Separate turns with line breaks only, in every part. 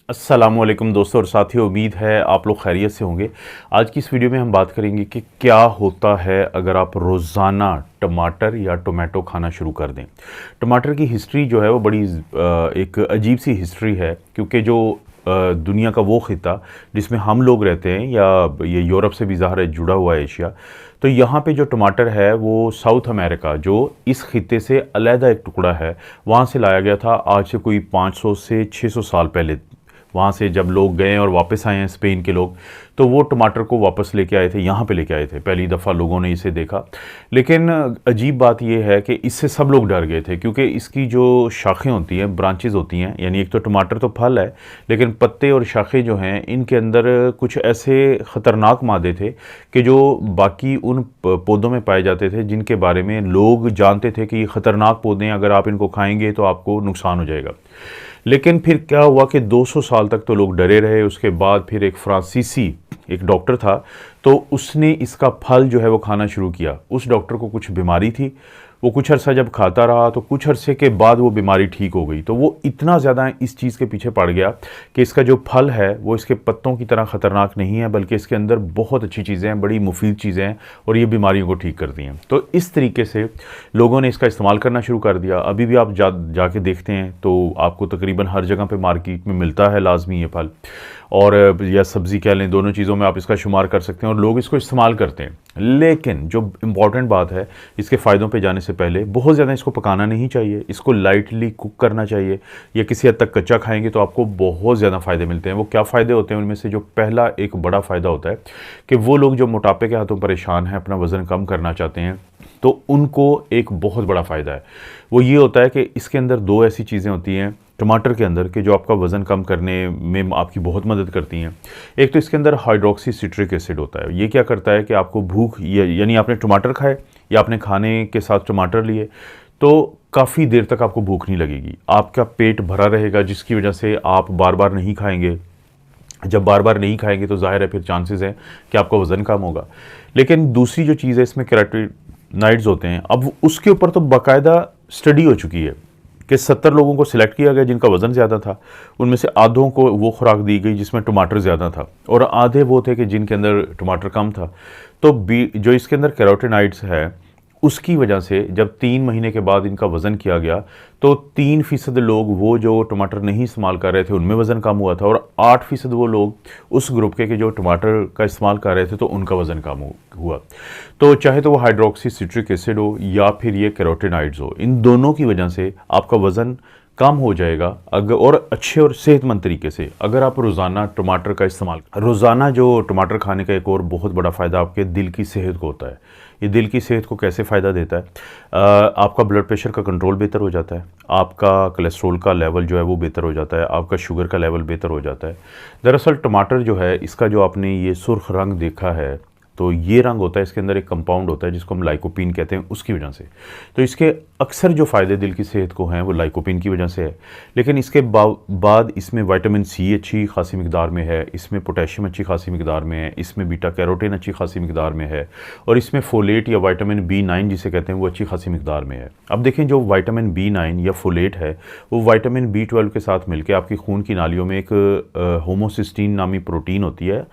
अस्सलामुअलैकुम दोस्तों और साथियों, उम्मीद है आप लोग खैरियत से होंगे। आज की इस वीडियो में हम बात करेंगे कि क्या होता है अगर आप रोज़ाना टमाटर या टोमेटो खाना शुरू कर दें। टमाटर की हिस्ट्री जो है वो बड़ी एक अजीब सी हिस्ट्री है, क्योंकि जो दुनिया का वो ख़िता जिसमें हम लोग रहते हैं, या ये यूरोप से भी ज़ाहिर है जुड़ा हुआ है एशिया, तो यहाँ पे जो टमाटर है वो साउथ अमेरिका, जो इस खिते से अलहदा एक टुकड़ा है, वहाँ से लाया गया था। आज से कोई 500 से 600 साल पहले वहाँ से जब लोग गए और वापस आए हैं स्पेन के लोग, तो वो टमाटर को वापस लेके आए थे, यहाँ पे लेके आए थे। पहली दफ़ा लोगों ने इसे देखा। लेकिन अजीब बात यह है कि इससे सब लोग डर गए थे, क्योंकि इसकी जो शाखें होती हैं, ब्रांचेस होती हैं, यानी एक तो टमाटर तो फल है, लेकिन पत्ते और शाखें जो हैं इनके अंदर कुछ ऐसे ख़तरनाक मादे थे कि जो बाकी उन पौधों में पाए जाते थे, जिनके बारे में लोग जानते थे कि ये ख़तरनाक पौधे हैं, अगर आप इनको खाएंगे तो आपको नुकसान हो जाएगा। लेकिन फिर क्या हुआ कि 200 साल तक तो लोग डरे रहे। उसके बाद फिर एक फ्रांसीसी एक डॉक्टर था, तो उसने इसका फल जो है वो खाना शुरू किया। उस डॉक्टर को कुछ बीमारी थी, वो कुछ अरसा जब खाता रहा तो कुछ अरसे के बाद वो बीमारी ठीक हो गई। तो वो इतना ज़्यादा इस चीज़ के पीछे पड़ गया कि इसका जो फल है वो इसके पत्तों की तरह ख़तरनाक नहीं है, बल्कि इसके अंदर बहुत अच्छी चीज़ें हैं, बड़ी मुफीद चीज़ें हैं, और ये बीमारियों को ठीक करती हैं। तो इस तरीके से लोगों ने इसका इस्तेमाल करना शुरू कर दिया। अभी भी आप जाके देखते हैं तो आपको तकरीबन हर जगह पे मार्केट में मिलता है लाजमी ये फल, और या सब्ज़ी कह लें, दोनों चीज़ों में आप इसका शुमार कर सकते हैं, और लोग इसको इस्तेमाल करते हैं। लेकिन जो इम्पॉर्टेंट बात है, इसके फ़ायदों पे जाने से पहले बहुत ज़्यादा इसको पकाना नहीं चाहिए, इसको लाइटली कुक करना चाहिए, या किसी हद तक कच्चा खाएंगे तो आपको बहुत ज़्यादा फ़ायदे मिलते हैं। वो क्या फ़ायदे होते हैं, उनमें से जो पहला एक बड़ा फ़ायदा होता है कि वो लोग जो मोटापे के हाथों परेशान हैं, अपना वज़न कम करना चाहते हैं, तो उनको एक बहुत बड़ा फ़ायदा है। वो ये होता है कि इसके अंदर दो ऐसी चीज़ें होती हैं टमाटर के अंदर कि जो आपका वज़न कम करने में आपकी बहुत मदद करती हैं। एक तो इसके अंदर हाइड्रोक्सी सिट्रिक एसिड होता है। ये क्या करता है कि आपको भूख, यानी आपने टमाटर खाए या आपने खाने के साथ टमाटर लिए, तो काफ़ी देर तक आपको भूख नहीं लगेगी, आपका पेट भरा रहेगा, जिसकी वजह से आप बार बार नहीं खाएंगे। जब बार बार नहीं खाएंगे तो जाहिर है फिर चांसेस हैं कि आपका वज़न कम होगा। लेकिन दूसरी जो चीज़ है, इसमें कैरोटीनॉइड्स होते हैं। अब उसके ऊपर तो बाकायदा स्टडी हो चुकी है कि 70 लोगों को सिलेक्ट किया गया जिनका वज़न ज़्यादा था। उनमें से आधों को वो खुराक दी गई जिसमें टमाटर ज़्यादा था, और आधे वो थे कि जिनके अंदर टमाटर कम था। तो जो इसके अंदर कैरोटीनॉइड्स है, उसकी वजह से जब 3 महीने के बाद इनका वज़न किया गया, तो 3% लोग वो जो टमाटर नहीं इस्तेमाल कर रहे थे उनमें वज़न कम हुआ था, और 8% वो लोग उस ग्रुप के कि जो टमाटर का इस्तेमाल कर रहे थे तो उनका वज़न कम हुआ। तो चाहे तो वो हाइड्रोक्सी सिट्रिक एसिड हो या फिर ये कैरोटीनॉइड्स हो, इन दोनों की वजह से आपका वज़न कम हो जाएगा, अगर और अच्छे और सेहतमंद तरीके से, अगर आप रोज़ाना टमाटर का इस्तेमाल। रोज़ाना जो टमाटर खाने का एक और बहुत बड़ा फ़ायदा आपके दिल की सेहत को होता है। ये दिल की सेहत को कैसे फ़ायदा देता है? आपका ब्लड प्रेशर का कंट्रोल बेहतर हो जाता है, आपका कोलेस्ट्रॉल का लेवल जो है वो बेहतर हो जाता है, आपका शुगर का लेवल बेहतर हो जाता है। दरअसल टमाटर जो है, इसका जो आपने ये सुर्ख रंग देखा है, तो ये रंग होता है, इसके अंदर एक कंपाउंड होता है जिसको हम लाइकोपीन कहते हैं, उसकी वजह से। तो इसके अक्सर जो फ़ायदे दिल की सेहत को हैं वो लाइकोपीन की वजह से है। लेकिन इसके बाद इसमें विटामिन सी अच्छी खासी मिकदार में है, इसमें पोटेशियम अच्छी खासी मिकदार में है, इसमें बीटा कैरोटीन अच्छी खासी मिकदार में है, और इसमें फोलेट या विटामिन B9 जिसे कहते हैं वो अच्छी खासी मिकदार में है। अब देखें, जो विटामिन B9 या फोलेट है वो विटामिन B12 के साथ मिलकर आपकी खून की नालियों में एक होमोसिस्टीन नामी प्रोटीन होती है,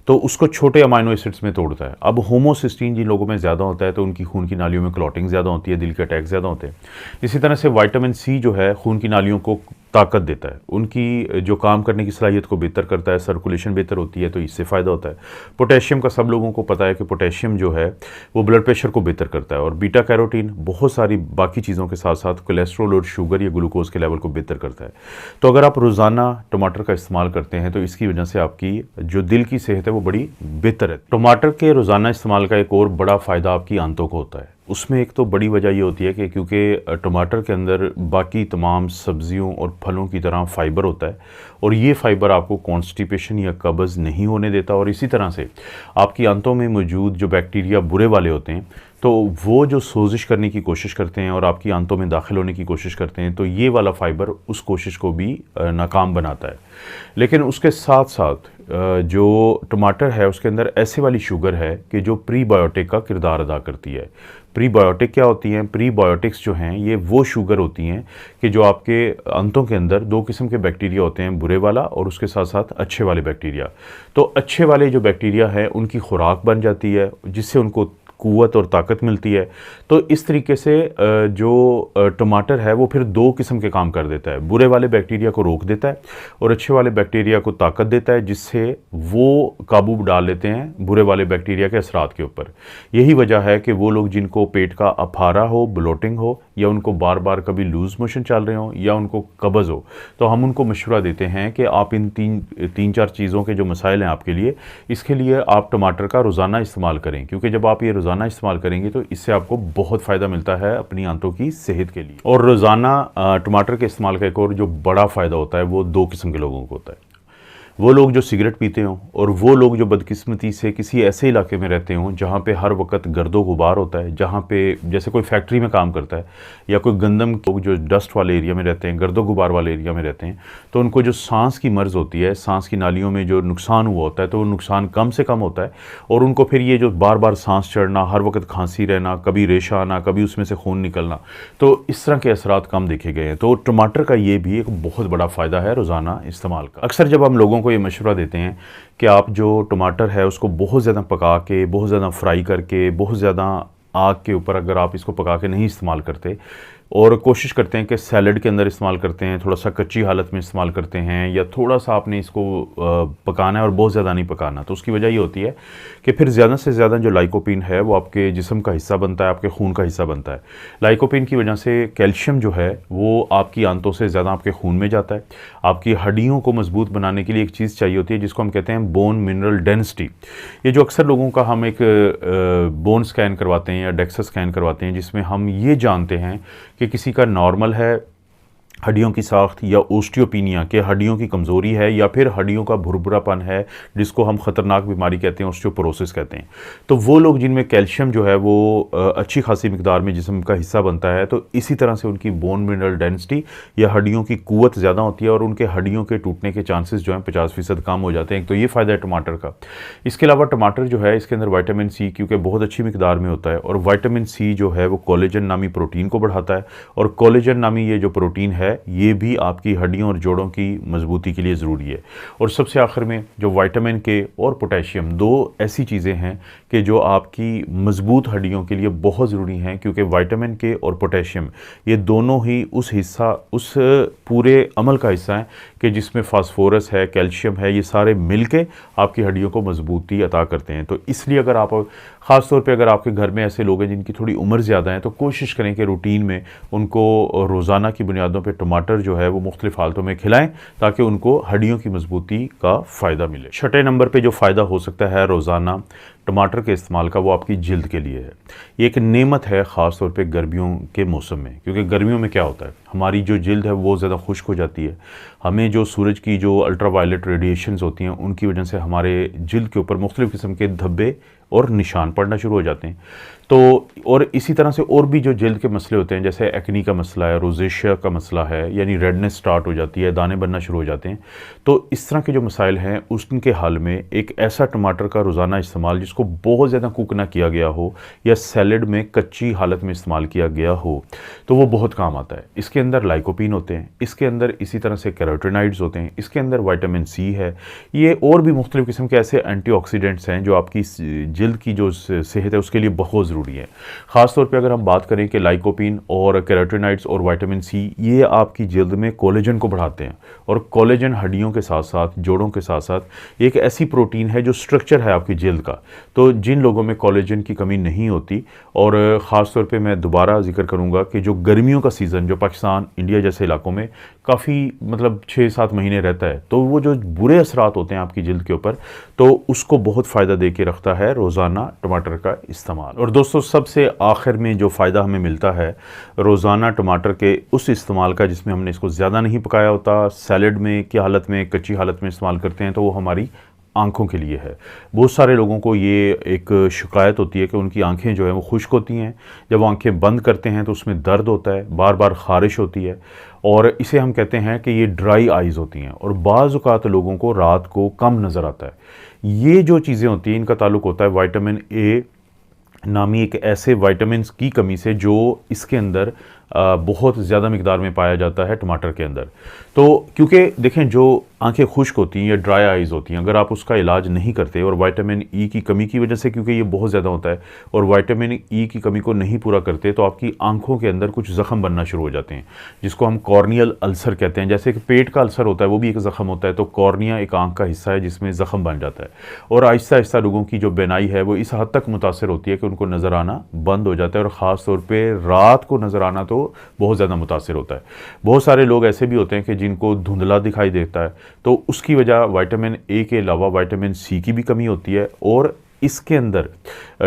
तो उसको छोटे अमाइनो एसिड्स में तोड़ता है। अब होमोसिस्टीन जिन लोगों में ज़्यादा होता है तो उनकी खून की नालियों में क्लॉटिंग ज़्यादा होती है, दिल के अटैक ज़्यादा होते हैं। इसी तरह से विटामिन सी जो है खून की नालियों को ताकत देता है, उनकी जो काम करने की सलाहियत को बेहतर करता है, सर्कुलेशन बेहतर होती है, तो इससे फ़ायदा होता है। पोटेशियम का सब लोगों को पता है कि पोटेशियम जो है वो ब्लड प्रेशर को बेहतर करता है, और बीटा कैरोटीन बहुत सारी बाकी चीज़ों के साथ साथ कोलेस्ट्रॉल और शुगर या ग्लूकोज के लेवल को बेहतर करता है। तो अगर आप रोज़ाना टमाटर का इस्तेमाल करते हैं तो इसकी वजह से आपकी जो दिल की सेहत है वो बड़ी बेहतर है। टमाटर के रोज़ाना इस्तेमाल का एक और बड़ा फ़ायदा आपकी आंतों को होता है। उसमें एक तो बड़ी वजह ये होती है कि क्योंकि टमाटर के अंदर बाकी तमाम सब्जियों और फलों की तरह फ़ाइबर होता है, और ये फ़ाइबर आपको कॉन्स्टिपेशन या कब्ज़ नहीं होने देता, और इसी तरह से आपकी आंतों में मौजूद जो बैक्टीरिया बुरे वाले होते हैं, तो वो जो सोजिश करने की कोशिश करते हैं और आपकी आंतों में दाखिल होने की कोशिश करते हैं, तो ये वाला फ़ाइबर उस कोशिश को भी नाकाम बनाता है। लेकिन उसके साथ साथ जो टमाटर है उसके अंदर ऐसे वाली शुगर है कि जो प्रीबायोटिक का किरदार अदा करती है। प्रीबायोटिक क्या होती हैं? प्रीबायोटिक्स जो हैं ये वो शुगर होती हैं कि जो आपके अंतों के अंदर दो किस्म के बैक्टीरिया होते हैं, बुरे वाला और उसके साथ साथ अच्छे वाले बैक्टीरिया। तो अच्छे वाले जो बैक्टीरिया है उनकी खुराक बन जाती है जिससे उनको क़ुव्वत और ताकत मिलती है। तो इस तरीके से जो टमाटर है वो फिर दो किस्म के काम कर देता है, बुरे वाले बैक्टीरिया को रोक देता है और अच्छे वाले बैक्टीरिया को ताकत देता है, जिससे वो काबू डाल लेते हैं बुरे वाले बैक्टीरिया के असरात के ऊपर। यही वजह है कि वो लोग जिनको पेट का अफारा हो, ब्लोटिंग हो, या उनको बार बार कभी लूज़ मोशन चल रहे हों या उनको कब्ज़ हो, तो हम उनको मशवरा देते हैं कि आप इन तीन चार चीज़ों के जो मसाइल हैं आपके लिए, इसके लिए आप टमाटर का रोज़ाना इस्तेमाल करें, क्योंकि जब आप ये रोज़ाना इस्तेमाल करेंगे तो इससे आपको बहुत फ़ायदा मिलता है अपनी आंतों की सेहत के लिए। और रोज़ाना टमाटर के इस्तेमाल का एक और जो बड़ा फ़ायदा होता है वो दो किस्म के लोगों को होता है। वो लोग जो सिगरेट पीते हों और वो लोग जो बदकिस्मती से किसी ऐसे इलाके में रहते हों जहाँ पे हर वक्त गर्दो गुबार होता है, जहाँ पे जैसे कोई फैक्ट्री में काम करता है या कोई गंदम लोग जो डस्ट वाले एरिया में रहते हैं, गर्दो गुबार वाले एरिया में रहते हैं, तो उनको जो सांस की मर्ज़ होती है, सांस की नालियों में जो नुकसान हुआ होता है, तो वो नुकसान कम से कम होता है और उनको फिर ये जो बार बार सांस चढ़ना, हर वक्त खांसी रहना, कभी रेशा आना, कभी उसमें से खून निकलना, तो इस तरह के असरात कम देखे गए हैं। तो टमाटर का ये भी एक बहुत बड़ा फ़ायदा है रोज़ाना इस्तेमाल का। अक्सर जब हम लोगों को ये मशवरा देते हैं कि आप जो टमाटर है उसको बहुत ज़्यादा पका के, बहुत ज़्यादा फ्राई करके, बहुत ज़्यादा आग के ऊपर अगर आप इसको पका के नहीं इस्तेमाल करते और कोशिश करते हैं कि सैलड के अंदर इस्तेमाल करते हैं, थोड़ा सा कच्ची हालत में इस्तेमाल करते हैं, या थोड़ा सा आपने इसको पकाना है और बहुत ज़्यादा नहीं पकाना, तो उसकी वजह ये होती है कि फिर ज़्यादा से ज़्यादा जो लाइकोपीन है वो आपके जिस्म का हिस्सा बनता है, आपके खून का हिस्सा बनता है। लाइकोपीन की वजह से कैल्शियम जो है वो आपकी आंतों से ज़्यादा आपके खून में जाता है। आपकी हड्डियों को मजबूत बनाने के लिए एक चीज़ चाहिए होती है जिसको हम कहते हैं बोन मिनरल डेंसिटी। ये जो अक्सर लोगों का हम एक बोन स्कैन करवाते हैं या डेक्सा स्कैन करवाते हैं, जिसमें हम ये जानते हैं कि किसी का नॉर्मल है हड्डियों की साख्त, या ओस्टियोपीनिया के हड्डियों की कमज़ोरी है, या फिर हड्डियों का भुरभुरापन है जिसको हम ख़तरनाक बीमारी कहते हैं, ओस्टियोपोरोसिस कहते हैं। तो वो लोग जिनमें कैल्शियम जो है वो अच्छी खासी मिकदार में जिस्म का हिस्सा बनता है, तो इसी तरह से उनकी बोन मिनरल डेंसिटी या हड्डियों की क़ुव्वत ज़्यादा होती है और उनके हड्डियों के टूटने के चांसेस जो हैं 50% कम हो जाते हैं। तो ये फ़ायदा है टमाटर का। इसके अलावा टमाटर जो है इसके अंदर विटामिन सी क्योंकि बहुत अच्छी मिकदार में होता है, और विटामिन सी जो है वो कोलेजन नामी प्रोटीन को बढ़ाता है, और कोलेजन नामी ये जो प्रोटीन है ये भी आपकी हड्डियों और जोड़ों की मजबूती के लिए ज़रूरी है। और सबसे आखिर में जो विटामिन के और पोटेशियम, दो ऐसी चीज़ें हैं कि जो आपकी मजबूत हड्डियों के लिए बहुत ज़रूरी हैं, क्योंकि विटामिन के और पोटेशियम ये दोनों ही उस पूरे अमल का हिस्सा हैं कि जिसमें फास्फोरस है, कैल्शियम है, ये सारे मिलके आपकी हड्डियों को मजबूती अता करते हैं। तो इसलिए अगर आप ख़ास तौर पे अगर आपके घर में ऐसे लोग हैं जिनकी थोड़ी उम्र ज़्यादा है, तो कोशिश करें कि रूटीन में उनको रोज़ाना की बुनियादों पे टमाटर जो है वो मुख्तलिफ़ हालतों में खिलाएं ताकि उनको हड्डियों की मजबूती का फ़ायदा मिले। छठे नंबर पे जो फ़ायदा हो सकता है रोज़ाना टमाटर के इस्तेमाल का, वो आपकी जिल्द के लिए है। ये एक नेमत है ख़ास तौर पे गर्मियों के मौसम में, क्योंकि गर्मियों में क्या होता है, हमारी जो जिल्द है वो ज़्यादा खुश्क हो जाती है। हमें जो सूरज की जो अल्ट्रावायलेट रेडिएशंस होती हैं उनकी वजह से हमारे जिल्द के ऊपर मुख्तलिफ़ किस्म के धब्बे और निशान पड़ना शुरू हो जाते हैं। तो और इसी तरह से और भी जो जिल्द के मसले होते हैं, जैसे एक्नी का मसला है, रोजेशिया का मसला है, यानी रेडनेस स्टार्ट हो जाती है, दाने बनना शुरू हो जाते हैं। तो इस तरह के जो मसाइल हैं उनके हल में एक ऐसा टमाटर का रोज़ाना इस्तेमाल जिसको बहुत ज़्यादा कुक ना किया गया हो या सैलड में कच्ची हालत में इस्तेमाल किया गया हो, तो वो बहुत काम आता है। इसके अंदर लाइकोपीन होते हैं, इसके अंदर इसी तरह से कैरोटीनॉइड्स होते हैं, इसके अंदर विटामिन सी है, ये और भी मुख्तलिफ़ किस्म के ऐसे एंटीऑक्सीडेंट्स हैं जो आपकी जिल्द की जो सेहत है उसके लिए बहुत ज़रूरी है। ख़ास तौर पे अगर हम बात करें कि लाइकोपीन और कैरोटीनॉइड्स और विटामिन सी ये आपकी जिल्द में कोलेजन को बढ़ाते हैं, और कोलेजन हड्डियों के साथ साथ जोड़ों के साथ साथ एक ऐसी प्रोटीन है जो स्ट्रक्चर है आपकी जिल्द का। तो जिन लोगों में कोलेजन की कमी नहीं होती, और ख़ास तौर पे मैं दोबारा जिक्र करूँगा कि जो गर्मियों का सीज़न जो पाकिस्तान, इंडिया जैसे इलाकों में काफ़ी मतलब 6-7 महीने रहता है, तो वो जो बुरे असरात होते हैं आपकी जिल्द के ऊपर, तो उसको बहुत फ़ायदा दे के रखता है रोज़ाना टमाटर का इस्तेमाल। और दोस्तों सबसे आखिर में जो फ़ायदा हमें मिलता है रोज़ाना टमाटर के उस इस्तेमाल का जिसमें हमने इसको ज़्यादा नहीं पकाया होता, सैलड में की हालत में, कच्ची हालत में इस्तेमाल करते हैं, तो वो हमारी आँखों के लिए है। बहुत सारे लोगों को ये एक शिकायत होती है कि उनकी आँखें जो हैं वो खुश्क होती हैं, जब वो आँखें बंद करते हैं तो उसमें दर्द होता है, बार बार ख़ारिश होती है, और इसे हम कहते हैं कि ये ड्राई आइज़ होती हैं, और बाज़ औक़ात लोगों को रात को कम नज़र आता है। ये जो चीज़ें होती हैं इनका ताल्लुक़ होता है विटामिन ए नामी एक ऐसे विटामिन्स की कमी से जो इसके अंदर बहुत ज़्यादा मिकदार में पाया जाता है टमाटर के अंदर। तो क्योंकि देखें, जो आंखें खुश्क होती हैं या ड्राई आइज़ होती हैं, अगर आप उसका इलाज नहीं करते और विटामिन ई की कमी की वजह से, क्योंकि ये बहुत ज़्यादा होता है, और विटामिन ई की कमी को नहीं पूरा करते, तो आपकी आंखों के अंदर कुछ ज़ख़म बनना शुरू हो जाते हैं, जिसको हम कॉर्नियल अल्सर कहते हैं। जैसे कि पेट का अल्सर होता है, वो भी एक ज़ख़म होता है, तो कॉर्निया एक आंख का हिस्सा है जिसमें ज़ख़म बन जाता है, और आहिस्ता आहिस्ता लोगों की जो बीनाई है वो इस हद तक मुतासर होती है कि उनको नज़र आना बंद हो जाता है, और ख़ास तौर पर रात को नज़र आना तो बहुत ज़्यादा मुतासर होता है। बहुत सारे लोग ऐसे भी होते हैं कि जिनको धुंधला दिखाई देता है, तो उसकी वजह विटामिन ए के अलावा विटामिन सी की भी कमी होती है, और इसके अंदर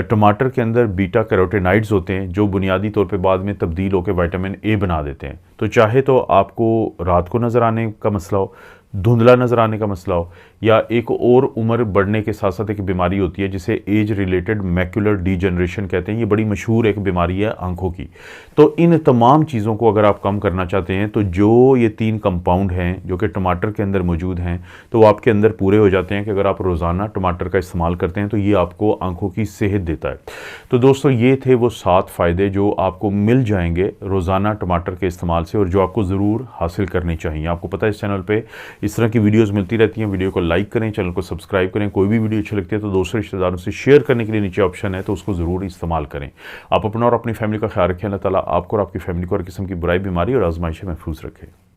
टमाटर के अंदर बीटा कैरोटीनॉइड्स होते हैं जो बुनियादी तौर पे बाद में तब्दील होकर विटामिन ए बना देते हैं। तो चाहे तो आपको रात को नज़र आने का मसला हो, धुंधला नज़र आने का मसला हो, या एक और उम्र बढ़ने के साथ साथ एक बीमारी होती है जिसे एज रिलेटेड मैक्युलर डीजनरेशन कहते हैं। ये बड़ी मशहूर एक बीमारी है आंखों की। तो इन तमाम चीज़ों को अगर आप कम करना चाहते हैं, तो जो ये 3 कंपाउंड हैं जो कि टमाटर के अंदर मौजूद हैं, तो वो आपके अंदर पूरे हो जाते हैं कि अगर आप रोज़ाना टमाटर का इस्तेमाल करते हैं तो ये आपको आंखों की सेहत देता है। तो दोस्तों, ये थे वो 7 फ़ायदे जो आपको मिल जाएंगे रोज़ाना टमाटर के इस्तेमाल से, और जो आपको ज़रूर हासिल करनी चाहिए। आपको पता है इस चैनल पर इस तरह की वीडियोज़ मिलती रहती हैं। वीडियो को लाइक करें, चैनल को सब्सक्राइब करें। कोई भी वीडियो अच्छी लगती है तो दोस्तों रिश्तेदारों से शेयर करने के लिए नीचे ऑप्शन है, तो उसको ज़रूर इस्तेमाल करें। आप अपना और अपनी फैमिली का ख्याल रखें। अल्लाह ताला आपको और आपकी फैमिली को हर किस्म की बुराई, बीमारी और आजमाइश से महफूज रखें।